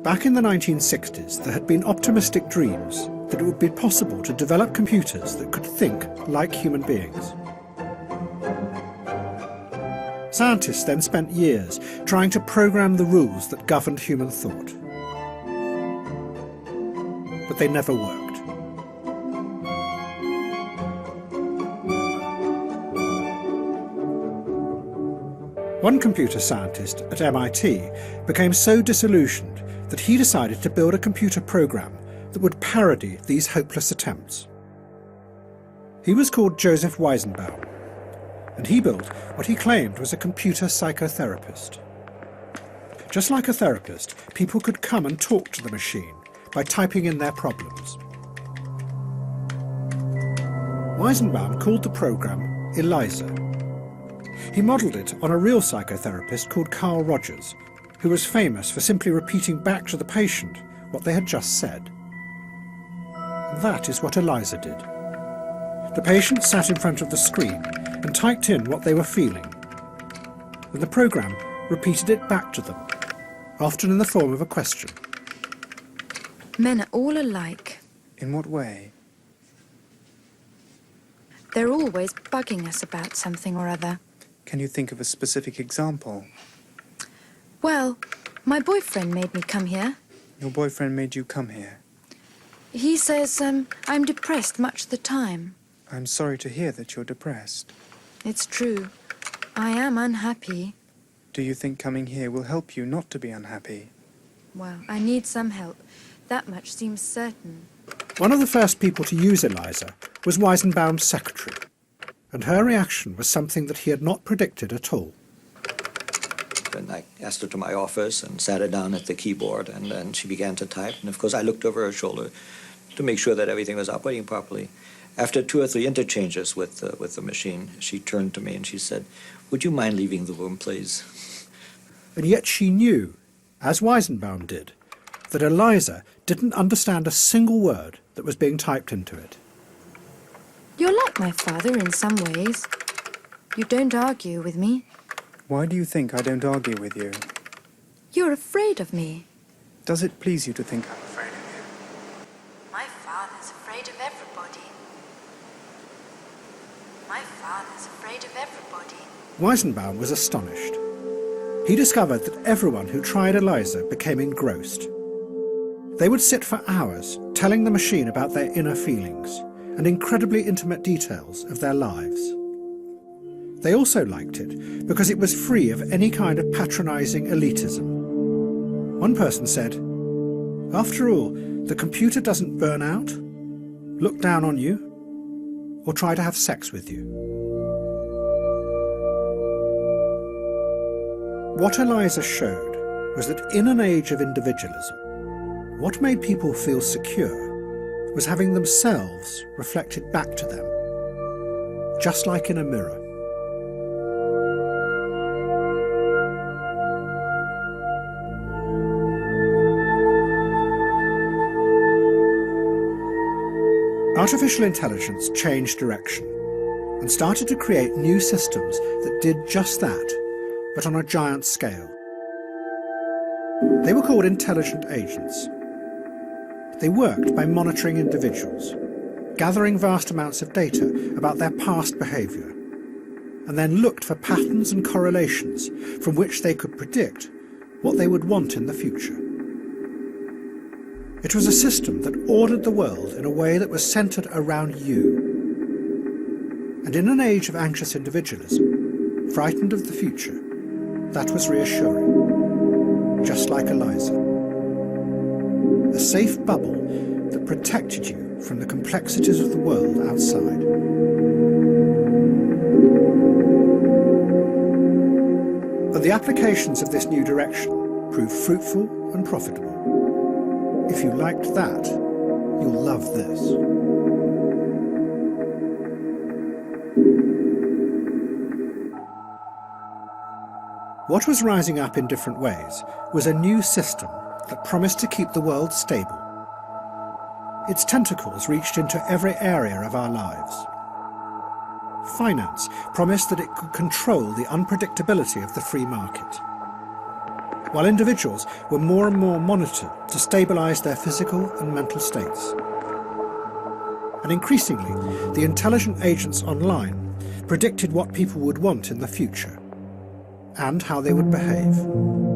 Back in the 1960s, there had been optimistic dreams that it would be possible to develop computers that could think like human beings. Scientists then spent years trying to program the rules that governed human thought. But they never worked. One computer scientist at MIT became so disillusioned that he decided to build a computer program that would parody these hopeless attempts. He was called Joseph Weizenbaum, and he built what he claimed was a computer psychotherapist. Just like a therapist, people could come and talk to the machine by typing in their problems. Weizenbaum called the program ELIZA. He modelled it on a real psychotherapist called Carl Rogers, who was famous for simply repeating back to the patient what they had just said. And that is what ELIZA did. The patient sat in front of the screen and typed in what they were feeling, and the program repeated it back to them, often in the form of a question. Men are all alike. In what way? They're always bugging us about something or other. Can you think of a specific example? Well, my boyfriend made me come here. Your boyfriend made you come here. He says I'm depressed much of the time. I'm sorry to hear that you're depressed. It's true. I am unhappy. Do you think coming here will help you not to be unhappy? Well, I need some help. That much seems certain. One of the first people to use ELIZA was Weizenbaum's secretary, and her reaction was something that he had not predicted at all. And I asked her to my office and sat her down at the keyboard, and then she began to type. And of course, I looked over her shoulder to make sure that everything was operating properly. After 2 or 3 interchanges with the machine, she turned to me and she said, "Would you mind leaving the room, please?" And yet she knew, as Weizenbaum did, that ELIZA didn't understand a single word that was being typed into it. You're like my father in some ways. You don't argue with me. Why do you think I don't argue with you? You're afraid of me. Does it please you to think I'm afraid of you? My father's afraid of everybody. My father's afraid of everybody. Weizenbaum was astonished. He discovered that everyone who tried ELIZA became engrossed. They would sit for hours telling the machine about their inner feelings and incredibly intimate details of their lives. They also liked it because it was free of any kind of patronising elitism. One person said, "After all, the computer doesn't burn out, look down on you, or try to have sex with you." What ELIZA showed was that in an age of individualism, what made people feel secure was having themselves reflected back to them, just like in a mirror. Artificial intelligence changed direction and started to create new systems that did just that, but on a giant scale. They were called intelligent agents. They worked by monitoring individuals, gathering vast amounts of data about their past behaviour, and then looked for patterns and correlations from which they could predict what they would want in the future. It was a system that ordered the world in a way that was centred around you. And in an age of anxious individualism, frightened of the future, that was reassuring, just like ELIZA. A safe bubble that protected you from the complexities of the world outside. And the applications of this new direction proved fruitful and profitable. If you liked that, you'll love this. What was rising up in different ways was a new system that promised to keep the world stable. Its tentacles reached into every area of our lives. Finance promised that it could control the unpredictability of the free market. while individuals were more and more monitored to stabilise their physical and mental states. And increasingly, the intelligent agents online predicted what people would want in the future and how they would behave.